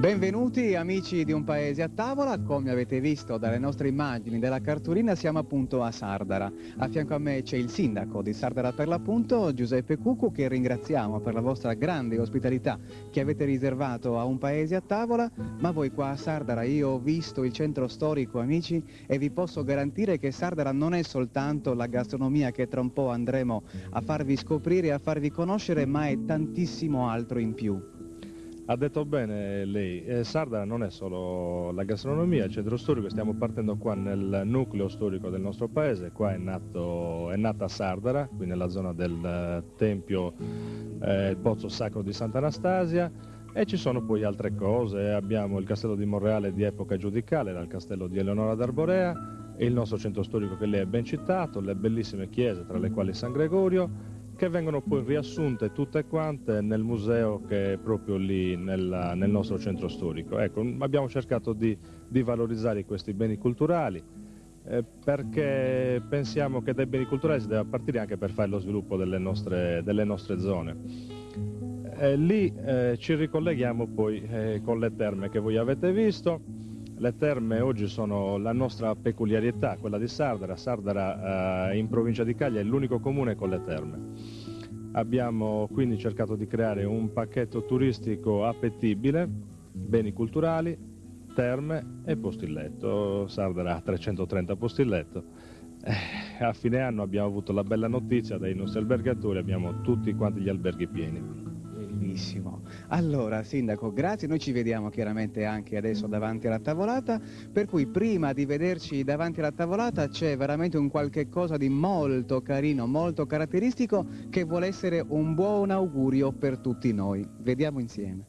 Benvenuti amici di Un Paese a Tavola. Come avete visto dalle nostre immagini della cartolina, siamo appunto a Sardara. A fianco a me c'è il sindaco di Sardara per l'appunto, Giuseppe Cuccu, che ringraziamo per la vostra grande ospitalità che avete riservato a Un Paese a Tavola. Ma voi qua a Sardara, io ho visto il centro storico, amici, e vi posso garantire che Sardara non è soltanto la gastronomia che tra un po' andremo a farvi scoprire e a farvi conoscere, ma è tantissimo altro in più. Ha detto bene lei, Sardara non è solo la gastronomia, il centro storico, stiamo partendo qua nel nucleo storico del nostro paese, qua è nata Sardara, qui nella zona del tempio, il pozzo sacro di Sant'Anastasia, e ci sono poi altre cose, abbiamo il castello di Monreale di epoca giudicale, era il castello di Eleonora d'Arborea, e il nostro centro storico che lei ha ben citato, le bellissime chiese tra le quali San Gregorio, che vengono poi riassunte tutte quante nel museo che è proprio lì nel nostro centro storico. Ecco, abbiamo cercato di valorizzare questi beni culturali perché pensiamo che dai beni culturali si deve partire anche per fare lo sviluppo delle nostre zone. Lì ci ricolleghiamo poi con le terme che voi avete visto. Le terme oggi sono la nostra peculiarità, quella di Sardara. Sardara in provincia di Caglia è l'unico comune con le terme. Abbiamo quindi cercato di creare un pacchetto turistico appetibile, beni culturali, terme e posti letto. Sardara ha 330 posti letto. A fine anno abbiamo avuto la bella notizia dai nostri albergatori, abbiamo tutti quanti gli alberghi pieni. Benissimo. Allora, sindaco, grazie. Noi ci vediamo chiaramente anche adesso davanti alla tavolata, per cui prima di vederci davanti alla tavolata c'è veramente un qualche cosa di molto carino, molto caratteristico, che vuole essere un buon augurio per tutti noi. Vediamo insieme.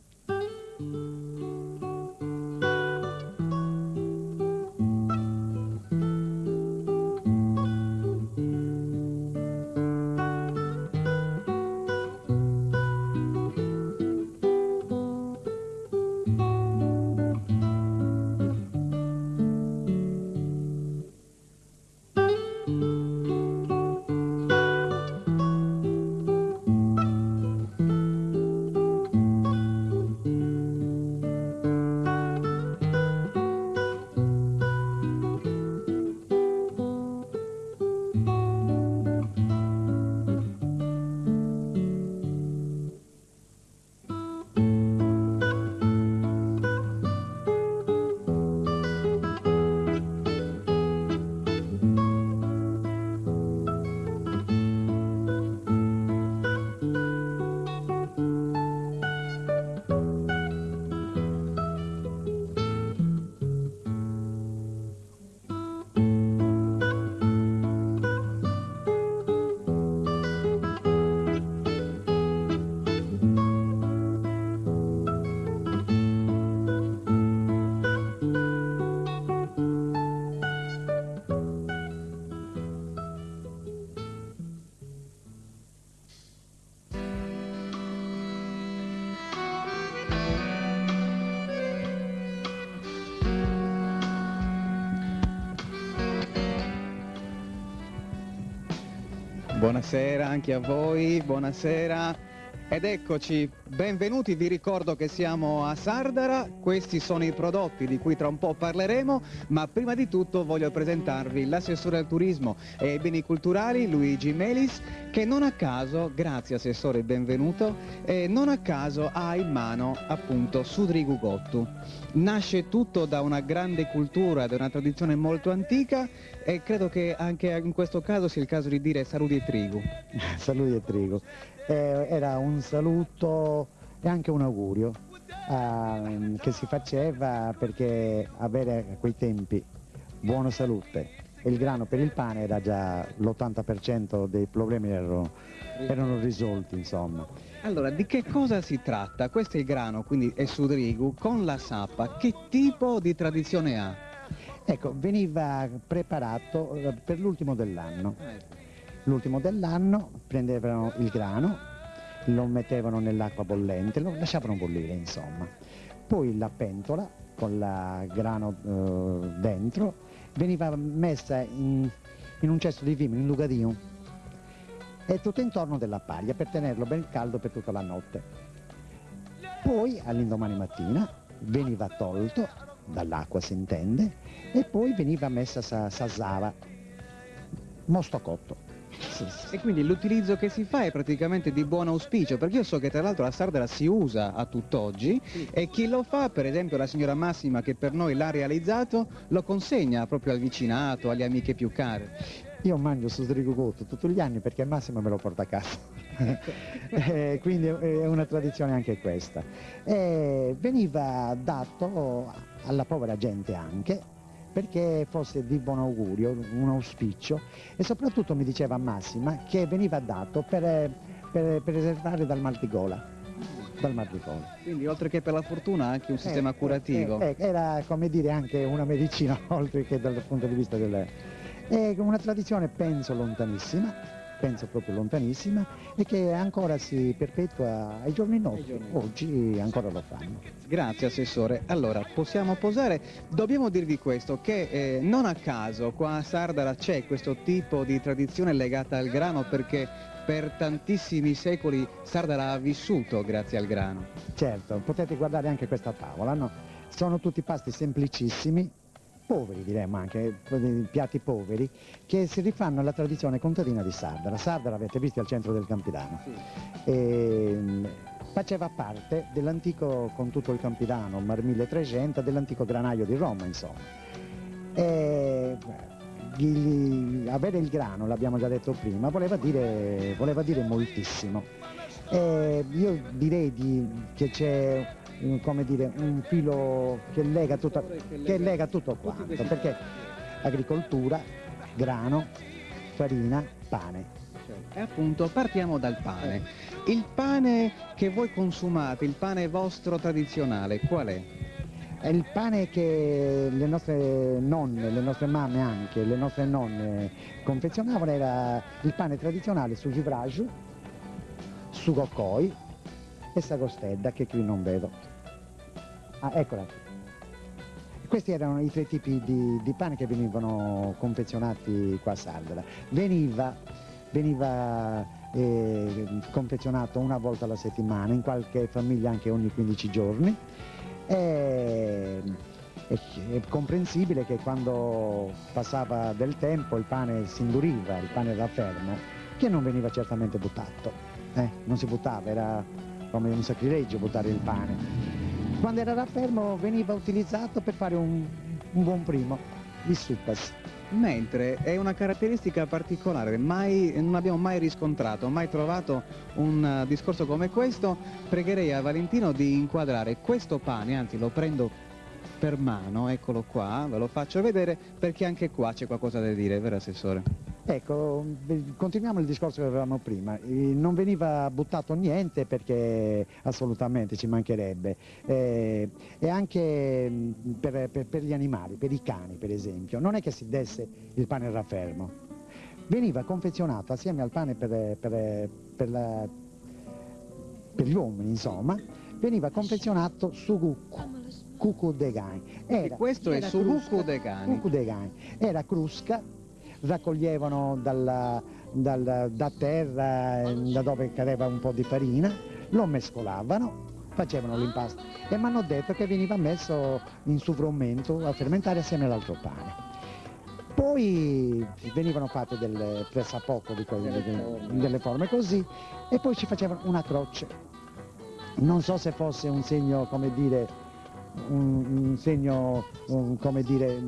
Buonasera anche a voi, buonasera. Ed eccoci, benvenuti, vi ricordo che siamo a Sardara, questi sono i prodotti di cui tra un po' parleremo, ma prima di tutto voglio presentarvi l'assessore al turismo e ai beni culturali Luigi Melis, che non a caso, grazie assessore, benvenuto, non a caso ha in mano appunto Sudrigu Gottu. Nasce tutto da una grande cultura, da una tradizione molto antica e credo che anche in questo caso sia il caso di dire saluti e trigu. Saluti e trigo. Era un saluto e anche un augurio che si faceva, perché avere a quei tempi buona salute e il grano per il pane era già l'80% dei problemi erano risolti, insomma. Allora, di che cosa si tratta? Questo è il grano, quindi è Sudrigu, con la sappa. Che tipo di tradizione ha? Ecco, veniva preparato per l'ultimo dell'anno. L'ultimo dell'anno prendevano il grano, lo mettevano nell'acqua bollente, lo lasciavano bollire, insomma. Poi la pentola con il grano dentro veniva messa in un cesto di vime, in lugadio, e tutto intorno della paglia per tenerlo ben caldo per tutta la notte. Poi all'indomani mattina veniva tolto dall'acqua, si intende, e poi veniva messa sasava, mosto cotto. E quindi l'utilizzo che si fa è praticamente di buon auspicio, perché io so che tra l'altro la sardara si usa a tutt'oggi e chi lo fa, per esempio la signora Massima che per noi l'ha realizzato, lo consegna proprio al vicinato, alle amiche più care. Io mangio Sudrigu Gottu tutti gli anni perché al massimo me lo porta a casa. Quindi è una tradizione anche questa. Veniva dato alla povera gente anche, perché fosse di buon augurio, un auspicio, e soprattutto mi diceva Massima che veniva dato per preservare dal mal di gola. Quindi oltre che per la fortuna anche un sistema curativo. Era, come dire, anche una medicina oltre che dal punto di vista è una tradizione penso proprio lontanissima, e che ancora si perpetua ai giorni nostri. Oggi ancora lo fanno. Grazie assessore. Allora, possiamo posare? Dobbiamo dirvi questo, che non a caso qua a Sardara c'è questo tipo di tradizione legata al grano, perché per tantissimi secoli Sardara ha vissuto grazie al grano. Certo, potete guardare anche questa tavola, no? Sono tutti pasti semplicissimi, poveri diremmo anche, piatti poveri, che si rifanno alla tradizione contadina di Sardara. Sardara avete visto al centro del Campidano. Sì. Faceva parte dell'antico, con tutto il Campidano, Mar 1300, dell'antico granaio di Roma, insomma. Avere il grano, l'abbiamo già detto prima, voleva dire moltissimo. Io direi che c'è come dire, un filo che lega tutto quanto, perché agricoltura, grano, farina, pane. E appunto partiamo dal pane. Il pane che voi consumate, il pane vostro tradizionale, qual è? Il pane che le nostre nonne, le nostre mamme anche, le nostre nonne confezionavano era il pane tradizionale su givraju, su goccoi e sagostedda, che qui non vedo. Ah, eccola. Questi erano i tre tipi di pane che venivano confezionati qua a Sardara. Veniva confezionato una volta alla settimana, in qualche famiglia anche ogni 15 giorni. È comprensibile che quando passava del tempo il pane si induriva, il pane era fermo, che non veniva certamente buttato. Non si buttava, era come un sacrilegio buttare il pane. Quando era raffermo veniva utilizzato per fare un buon primo, il suppas. Mentre è una caratteristica particolare, non abbiamo mai riscontrato, mai trovato un discorso come questo. Pregherei a Valentino di inquadrare questo pane, anzi lo prendo per mano, eccolo qua, ve lo faccio vedere perché anche qua c'è qualcosa da dire, vero assessore? Ecco, continuiamo il discorso che avevamo prima. Non veniva buttato niente, perché assolutamente ci mancherebbe, e anche per gli animali, per i cani per esempio, non è che si desse il pane raffermo, veniva confezionato assieme al pane per gli uomini, insomma, veniva confezionato sucucu de gani. Questo è sucucu de gani. Era crusca, raccoglievano da terra, da dove cadeva un po' di farina, lo mescolavano, facevano l'impasto e mi hanno detto che veniva messo in sovrumento a fermentare assieme all'altro pane. Poi venivano fatte delle pressappoco delle forme così e poi ci facevano una croce. Non so se fosse un segno, come dire, un segno, come dire,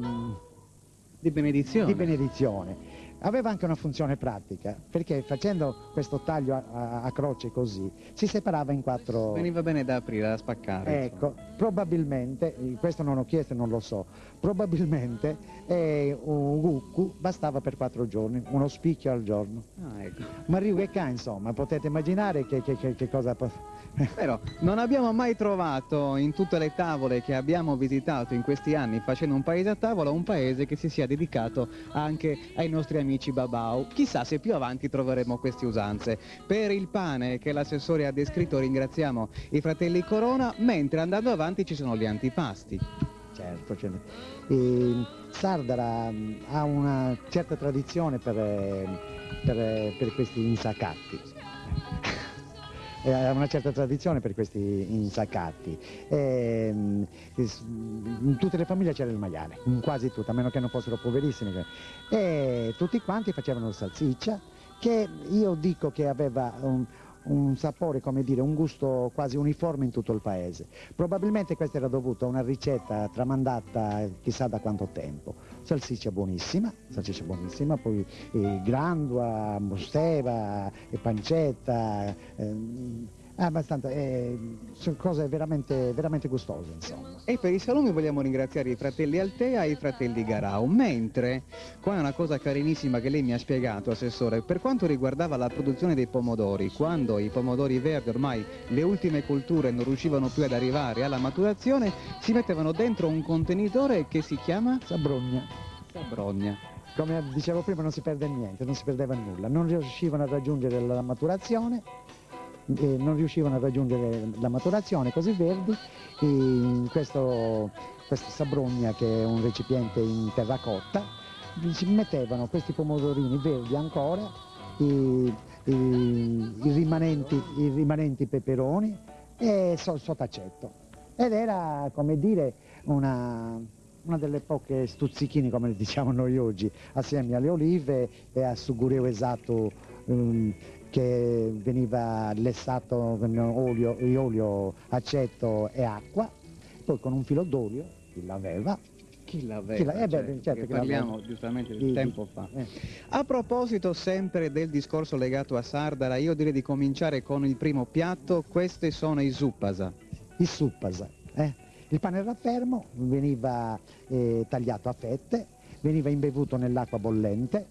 Di benedizione. di benedizione. Aveva anche una funzione pratica, perché facendo questo taglio a croce così, si separava in 4... Veniva bene da aprire, da spaccare. Ecco, probabilmente, questo non ho chiesto e non lo so, probabilmente un guccu bastava per 4 giorni, uno spicchio al giorno. Ah, ecco. Ma Riuecca, insomma, potete immaginare che cosa... Però non abbiamo mai trovato in tutte le tavole che abbiamo visitato in questi anni facendo un paese a tavola un paese che si sia dedicato anche ai nostri amici babau. Chissà se più avanti troveremo queste usanze. Per il pane che l'assessore ha descritto ringraziamo i fratelli Corona, mentre andando avanti ci sono gli antipasti. Certo, Sardara ha una certa tradizione per questi insaccati. Ha una certa tradizione per questi insaccati. In tutte le famiglie c'era il maiale, in quasi tutte, a meno che non fossero poverissimi. E tutti quanti facevano salsiccia, che io dico che aveva un sapore, come dire, un gusto quasi uniforme in tutto il paese. Probabilmente questo era dovuto a una ricetta tramandata chissà da quanto tempo. Salsiccia buonissima, poi grandua, musteva, pancetta, abbastanza, sono cose veramente, veramente gustose, insomma. E per i salumi vogliamo ringraziare i fratelli Altea e i fratelli Garau, mentre qua è una cosa carinissima che lei mi ha spiegato, assessore, per quanto riguardava la produzione dei pomodori, quando i pomodori verdi, ormai le ultime colture non riuscivano più ad arrivare alla maturazione, si mettevano dentro un contenitore che si chiama? Sabrogna. Sabrogna. Come dicevo prima, non si perde niente, non si perdeva nulla, non riuscivano a raggiungere la maturazione, così verdi. Questa sabrogna, che è un recipiente in terracotta, ci mettevano questi pomodorini verdi ancora, i rimanenti peperoni e sott'aceto, ed era, come dire, una delle poche stuzzichini, come le diciamo noi oggi, assieme alle olive e al sugureo esatto, che veniva lessato con olio, aceto e acqua, poi con un filo d'olio, chi l'aveva. Certo, parliamo giustamente del tempo fa. A proposito sempre del discorso legato a Sardara, io direi di cominciare con il primo piatto. Queste sono i suppasa. I suppasa, Il pane raffermo veniva tagliato a fette, veniva imbevuto nell'acqua bollente,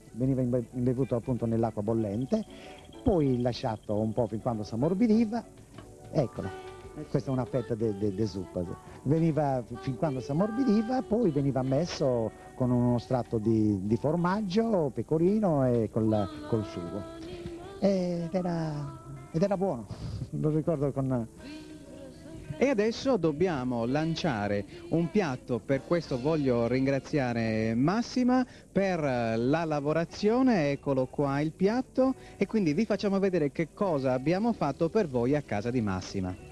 poi lasciato un po' fin quando si ammorbidiva. Eccolo, questa è una fetta di suppasa. Veniva fin quando si ammorbidiva, poi veniva messo con uno strato di formaggio, pecorino e col sugo. Ed era buono, lo ricordo con... E adesso dobbiamo lanciare un piatto, per questo voglio ringraziare Massima per la lavorazione, eccolo qua il piatto, e quindi vi facciamo vedere che cosa abbiamo fatto per voi a casa di Massima.